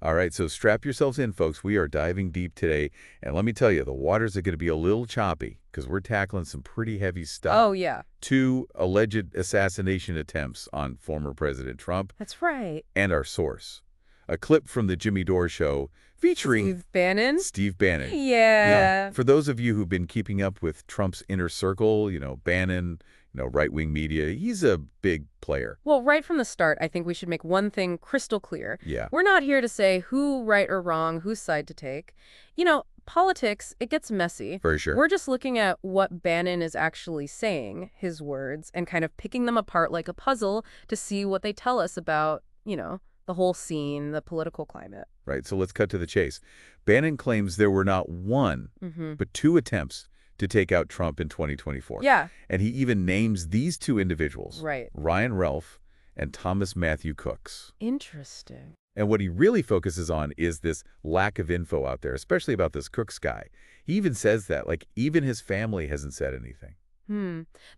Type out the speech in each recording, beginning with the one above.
All right, so strap yourselves in, folks. We are diving deep today. And let me tell you, the waters are going to be a little choppy because we're tackling some pretty heavy stuff. Oh, yeah. 2 alleged assassination attempts on former President Trump That's right. and our source. A clip from the Jimmy Dore show featuring Steve Bannon? Steve Bannon. Yeah. For those of you who've been keeping up with Trump's inner circle, Bannon, right-wing media, he's a big player. Well, right from the start, I think we should make one thing crystal clear. Yeah. We're not here to say who right or wrong, whose side to take. Politics, it gets messy. For sure. We're just looking at what Bannon is actually saying, his words, and kind of picking them apart like a puzzle to see what they tell us about, the whole scene, the political climate. Right, so let's cut to the chase. Bannon claims there were not one, but 2 attempts to take out Trump in 2024. Yeah. And he even names these 2 individuals, Right. Ryan Ralph and Thomas Matthew Cooks. Interesting. And what he really focuses on is this lack of info out there, especially about this Cooks guy. He even says that, even his family hasn't said anything.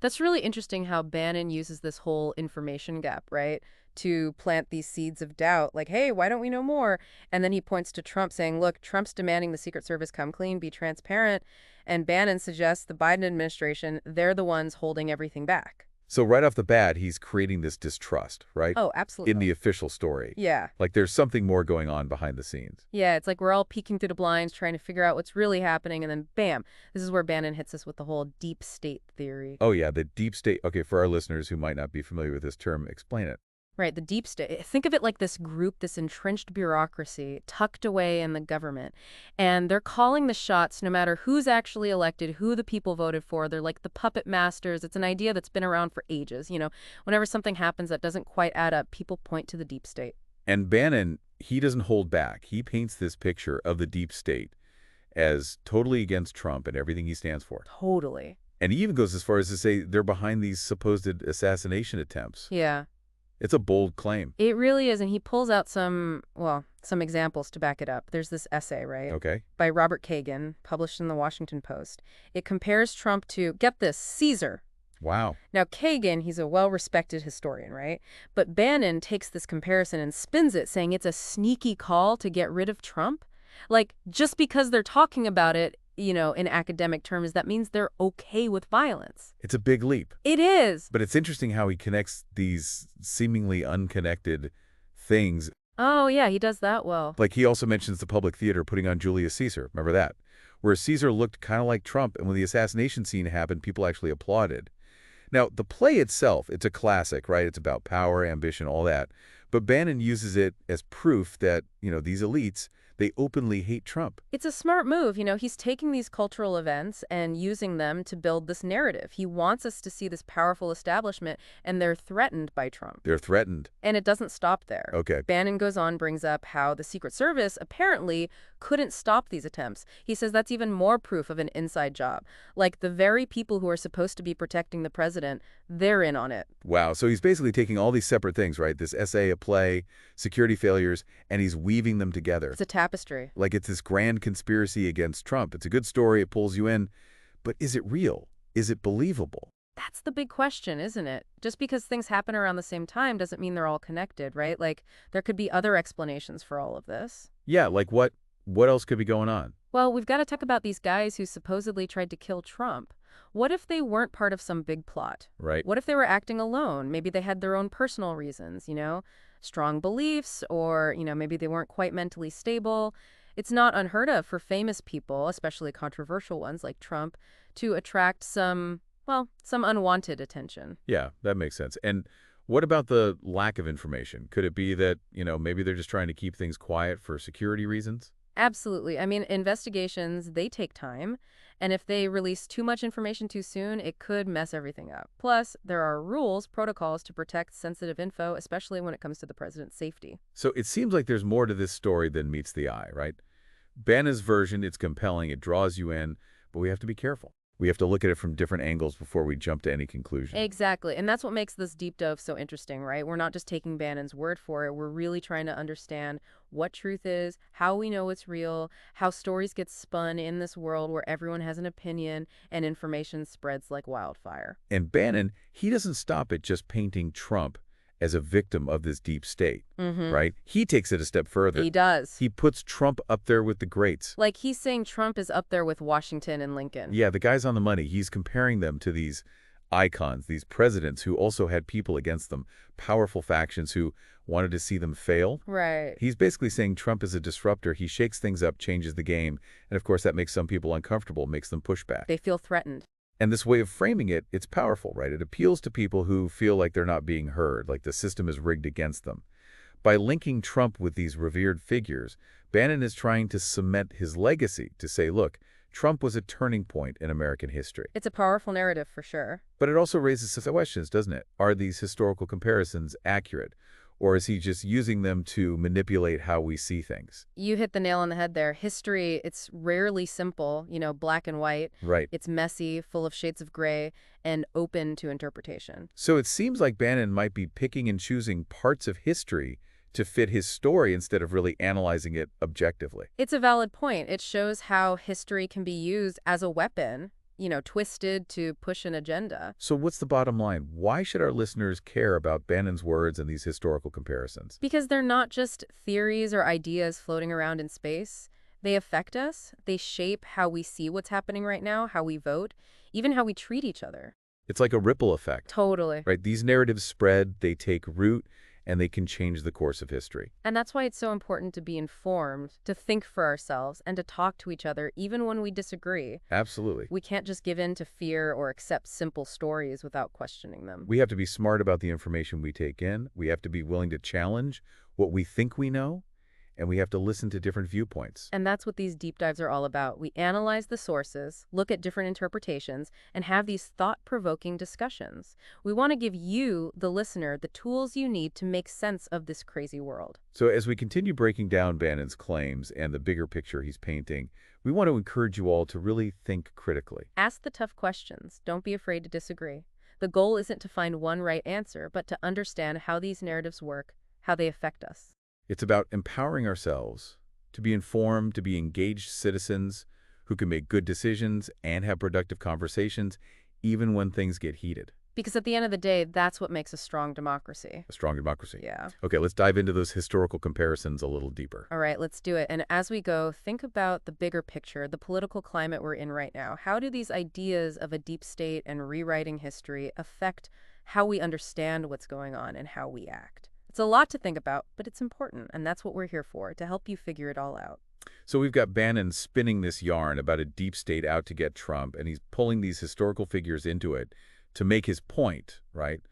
That's really interesting how Bannon uses this whole information gap, right, to plant these seeds of doubt, like, hey, why don't we know more? And then he points to Trump saying, look, Trump's demanding the Secret Service come clean, be transparent. And Bannon suggests the Biden administration, they're the ones holding everything back. So right off the bat, he's creating this distrust, right? Oh, absolutely. In the official story. Yeah. Like there's something more going on behind the scenes. Yeah, it's like we're all peeking through the blinds trying to figure out what's really happening, and then bam, this is where Bannon hits us with the whole deep state theory. Oh yeah, the deep state. Okay, for our listeners who might not be familiar with this term, explain it. Right, the deep state. Think of it like this group, this entrenched bureaucracy tucked away in the government. And they're calling the shots no matter who's actually elected, who the people voted for. They're like the puppet masters. It's an idea that's been around for ages. Whenever something happens that doesn't quite add up, people point to the deep state. And Bannon, he doesn't hold back. He paints this picture of the deep state as totally against Trump and everything he stands for. Totally. And he even goes as far as to say they're behind these supposed assassination attempts. Yeah. It's a bold claim. It really is, and he pulls out some examples to back it up. There's this essay, right? Okay. By Robert Kagan, published in the Washington Post. It compares Trump to, get this, Caesar. Wow. Now, Kagan, he's a well-respected historian, right? But Bannon takes this comparison and spins it, saying it's a sneaky call to get rid of Trump. Like, just because they're talking about it, in academic terms, that means they're okay with violence. It's a big leap. It is. But it's interesting how he connects these seemingly unconnected things. Oh, yeah, he does that well. Like he also mentions the public theater putting on Julius Caesar. Remember that? Where Caesar looked kind of like Trump, and when the assassination scene happened, people actually applauded. Now, the play itself, it's a classic, right? It's about power, ambition, all that. But Bannon uses it as proof that, these elites, they openly hate Trump. It's a smart move. He's taking these cultural events and using them to build this narrative. He wants us to see this powerful establishment, and they're threatened by Trump. They're threatened. And it doesn't stop there. Okay. Bannon goes on, brings up how the Secret Service apparently couldn't stop these attempts. He says that's even more proof of an inside job. Like the very people who are supposed to be protecting the president, they're in on it. Wow. So he's basically taking all these separate things, right? This essay, a play, security failures, and he's weaving them together. It's a tapestry. Like it's this grand conspiracy against Trump. It's a good story. It pulls you in. But is it real? Is it believable? That's the big question, isn't it? Just because things happen around the same time doesn't mean they're all connected, right? Like, there could be other explanations for all of this. Yeah, like what? What else could be going on? Well, we've got to talk about these guys who supposedly tried to kill Trump. What if they weren't part of some big plot? Right. What if they were acting alone? Maybe they had their own personal reasons, strong beliefs, or, maybe they weren't quite mentally stable. It's not unheard of for famous people, especially controversial ones like Trump, to attract some unwanted attention. Yeah, that makes sense. And what about the lack of information? Could it be that, maybe they're just trying to keep things quiet for security reasons? Absolutely. I mean, investigations, they take time. And if they release too much information too soon, it could mess everything up. Plus, there are rules, protocols to protect sensitive info, especially when it comes to the president's safety. So it seems like there's more to this story than meets the eye, right? Bannon's version, it's compelling, it draws you in, but we have to be careful. We have to look at it from different angles before we jump to any conclusion. Exactly. And that's what makes this deep dive so interesting, right? We're not just taking Bannon's word for it. We're really trying to understand what truth is, how we know it's real, how stories get spun in this world where everyone has an opinion and information spreads like wildfire. And Bannon, he doesn't stop at just painting Trump as a victim of this deep state, Mm-hmm. right? He takes it a step further. He does. He puts Trump up there with the greats. Like he's saying Trump is up there with Washington and Lincoln. Yeah, the guy's on the money. He's comparing them to these icons, these presidents who also had people against them, powerful factions who wanted to see them fail. Right. He's basically saying Trump is a disruptor. He shakes things up, changes the game, and of course that makes some people uncomfortable, makes them push back. They feel threatened. And this way of framing it, it's powerful, right? It appeals to people who feel like they're not being heard, like the system is rigged against them. By linking Trump with these revered figures, Bannon is trying to cement his legacy, to say, look, Trump was a turning point in American history. It's a powerful narrative for sure. But it also raises some questions, doesn't it? Are these historical comparisons accurate? Or is he just using them to manipulate how we see things? You hit the nail on the head there. History, it's rarely simple, black and white. Right. It's messy, full of shades of gray, and open to interpretation. So it seems like Bannon might be picking and choosing parts of history to fit his story instead of really analyzing it objectively. It's a valid point. It shows how history can be used as a weapon, twisted to push an agenda. So what's the bottom line? Why should our listeners care about Bannon's words and these historical comparisons? Because they're not just theories or ideas floating around in space. They affect us. They shape how we see what's happening right now, how we vote, even how we treat each other. It's like a ripple effect. Totally. Right? These narratives spread, they take root, and they can change the course of history. And that's why it's so important to be informed, to think for ourselves, and to talk to each other even when we disagree. Absolutely. We can't just give in to fear or accept simple stories without questioning them. We have to be smart about the information we take in. We have to be willing to challenge what we think we know, and we have to listen to different viewpoints. And that's what these deep dives are all about. We analyze the sources, look at different interpretations, and have these thought-provoking discussions. We want to give you, the listener, the tools you need to make sense of this crazy world. So as we continue breaking down Bannon's claims and the bigger picture he's painting, we want to encourage you all to really think critically. Ask the tough questions. Don't be afraid to disagree. The goal isn't to find one right answer, but to understand how these narratives work, how they affect us. It's about empowering ourselves to be informed, to be engaged citizens who can make good decisions and have productive conversations, even when things get heated. Because at the end of the day, that's what makes a strong democracy. A strong democracy. Yeah. Okay, let's dive into those historical comparisons a little deeper. All right, let's do it. And as we go, think about the bigger picture, the political climate we're in right now. How do these ideas of a deep state and rewriting history affect how we understand what's going on and how we act? It's a lot to think about, but it's important, and that's what we're here for, to help you figure it all out. So we've got Bannon spinning this yarn about a deep state out to get Trump, and he's pulling these historical figures into it to make his point, right?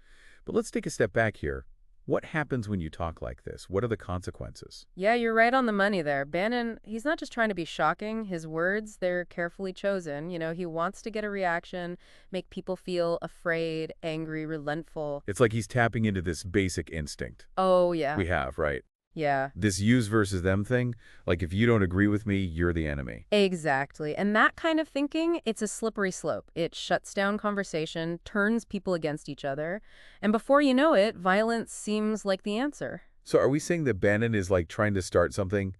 But let's take a step back here. What happens when you talk like this? What are the consequences? Yeah, you're right on the money there. Bannon, he's not just trying to be shocking. His words, they're carefully chosen. He wants to get a reaction, make people feel afraid, angry, resentful. It's like he's tapping into this basic instinct Oh, yeah. we have, right? Yeah. This use versus them thing, like if you don't agree with me, you're the enemy. Exactly. And that kind of thinking, it's a slippery slope. It shuts down conversation, turns people against each other, and before you know it, violence seems like the answer. So are we saying that Bannon is like trying to start something,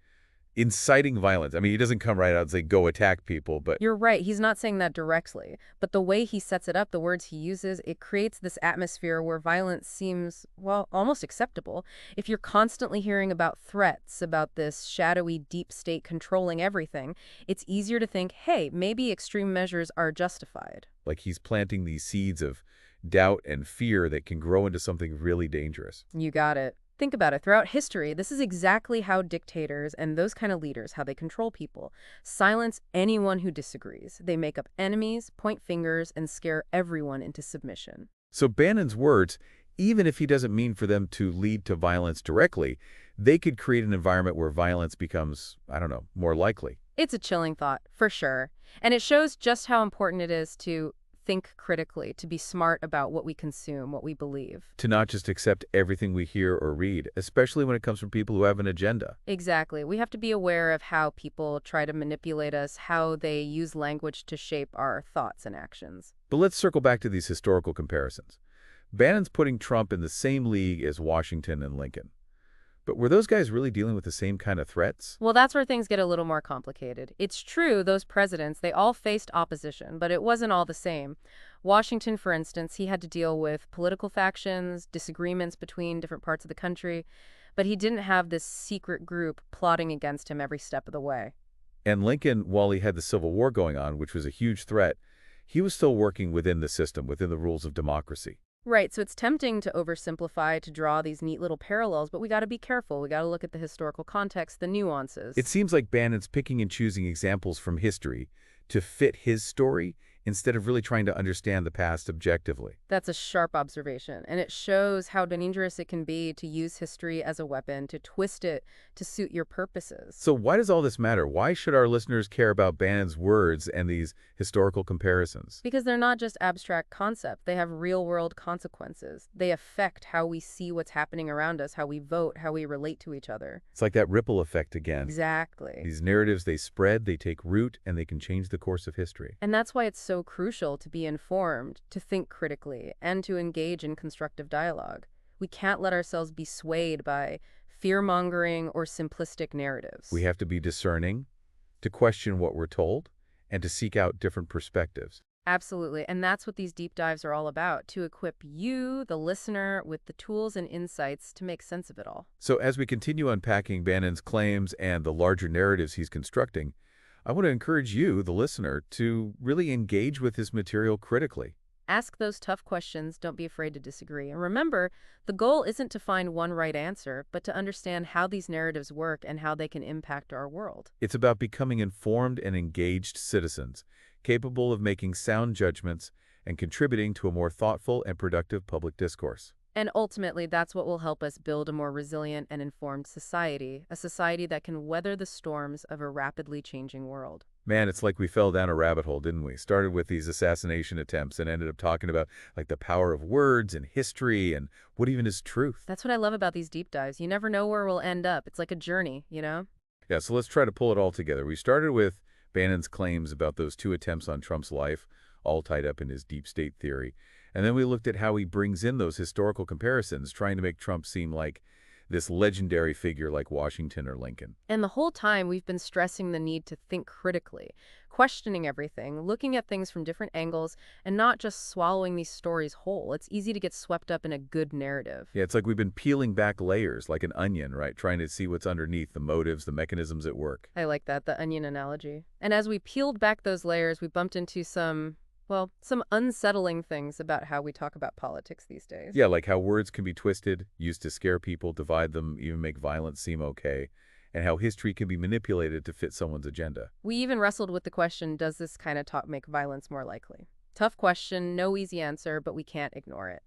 inciting violence? I mean, he doesn't come right out and say, go attack people, but... You're right. He's not saying that directly. But the way he sets it up, the words he uses, it creates this atmosphere where violence seems, well, almost acceptable. If you're constantly hearing about threats, about this shadowy deep state controlling everything, it's easier to think, hey, maybe extreme measures are justified. Like he's planting these seeds of doubt and fear that can grow into something really dangerous. You got it. Think about it. Throughout history, this is exactly how dictators and those kind of leaders, how they control people, silence anyone who disagrees. They make up enemies, point fingers, and scare everyone into submission. So Bannon's words, even if he doesn't mean for them to lead to violence directly, they could create an environment where violence becomes, I don't know, more likely. It's a chilling thought, for sure. And it shows just how important it is to think critically, to be smart about what we consume, what we believe. To not just accept everything we hear or read, especially when it comes from people who have an agenda. Exactly. We have to be aware of how people try to manipulate us, how they use language to shape our thoughts and actions. But let's circle back to these historical comparisons. Bannon's putting Trump in the same league as Washington and Lincoln. But were those guys really dealing with the same kind of threats? Well, that's where things get a little more complicated. It's true, those presidents, they all faced opposition, but it wasn't all the same. Washington, for instance, he had to deal with political factions, disagreements between different parts of the country, but he didn't have this secret group plotting against him every step of the way. And Lincoln, while he had the Civil War going on, which was a huge threat, he was still working within the system, within the rules of democracy. Right, so it's tempting to oversimplify, to draw these neat little parallels, but we got to be careful. We got to look at the historical context, the It nuances. seems like Bannon's picking and choosing examples from history to fit his story instead of really trying to understand the past objectively. That's a sharp observation, and it shows how dangerous it can be to use history as a weapon, to twist it to suit your purposes. So why does all this matter? Why should our listeners care about Bannon's words and these historical comparisons? Because they're not just abstract concepts, they have real-world consequences. They affect how we see what's happening around us, how we vote, how we relate to each other. It's like that ripple effect again. Exactly. These narratives, they spread, they take root, and they can change the course of history. And that's why it's so crucial to be informed, to think critically, and to engage in constructive dialogue. We can't let ourselves be swayed by fear-mongering or simplistic narratives. We have to be discerning, to question what we're told, and to seek out different perspectives. Absolutely, and that's what these deep dives are all about, to equip you, the listener, with the tools and insights to make sense of it all. So as we continue unpacking Bannon's claims and the larger narratives he's constructing, I want to encourage you, the listener, to really engage with this material critically. Ask those tough questions, don't be afraid to disagree. And remember, the goal isn't to find one right answer, but to understand how these narratives work and how they can impact our world. It's about becoming informed and engaged citizens, capable of making sound judgments and contributing to a more thoughtful and productive public discourse. And ultimately, that's what will help us build a more resilient and informed society, a society that can weather the storms of a rapidly changing world. Man, it's like we fell down a rabbit hole, didn't we? Started with these assassination attempts and ended up talking about like the power of words and history and what even is truth. That's what I love about these deep dives. You never know where we'll end up. It's like a journey, you know? Yeah, so let's try to pull it all together. We started with Bannon's claims about those 2 attempts on Trump's life, all tied up in his deep state theory. And then we looked at how he brings in those historical comparisons, trying to make Trump seem like this legendary figure like Washington or Lincoln. And the whole time we've been stressing the need to think critically, questioning everything, looking at things from different angles, and not just swallowing these stories whole. It's easy to get swept up in a good narrative. Yeah, it's like we've been peeling back layers like an onion, right? Trying to see what's underneath, the motives, the mechanisms at work. I like that, the onion analogy. And as we peeled back those layers, we bumped into some unsettling things about how we talk about politics these days. Yeah, like how words can be twisted, used to scare people, divide them, even make violence seem okay, and how history can be manipulated to fit someone's agenda. We even wrestled with the question, does this kind of talk make violence more likely? Tough question, no easy answer, but we can't ignore it.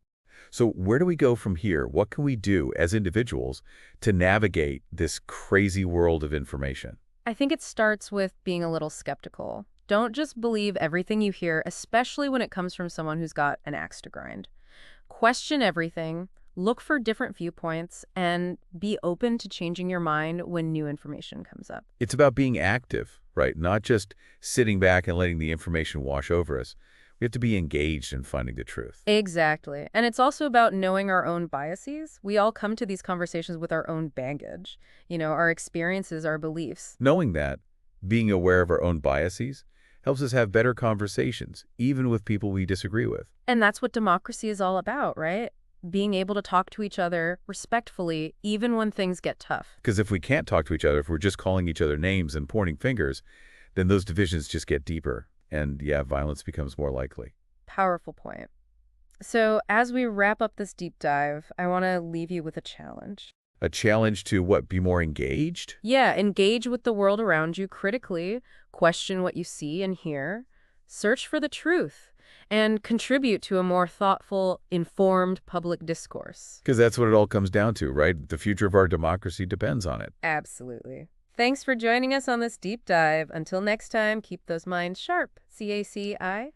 So where do we go from here? What can we do as individuals to navigate this crazy world of information? I think it starts with being a little skeptical. Don't just believe everything you hear, especially when it comes from someone who's got an axe to grind. Question everything, look for different viewpoints, and be open to changing your mind when new information comes up. It's about being active, right? Not just sitting back and letting the information wash over us. We have to be engaged in finding the truth. Exactly. And it's also about knowing our own biases. We all come to these conversations with our own baggage, our experiences, our beliefs. Knowing that, being aware of our own biases, helps us have better conversations, even with people we disagree with. And that's what democracy is all about, right? Being able to talk to each other respectfully, even when things get tough. Because if we can't talk to each other, if we're just calling each other names and pointing fingers, then those divisions just get deeper. And yeah, violence becomes more likely. Powerful point. So as we wrap up this deep dive, I want to leave you with a challenge. A challenge to what, be more engaged? Yeah, engage with the world around you critically, question what you see and hear, search for the truth, and contribute to a more thoughtful, informed public discourse. Because that's what it all comes down to, right? The future of our democracy depends on it. Absolutely. Thanks for joining us on this deep dive. Until next time, keep those minds sharp. CACI.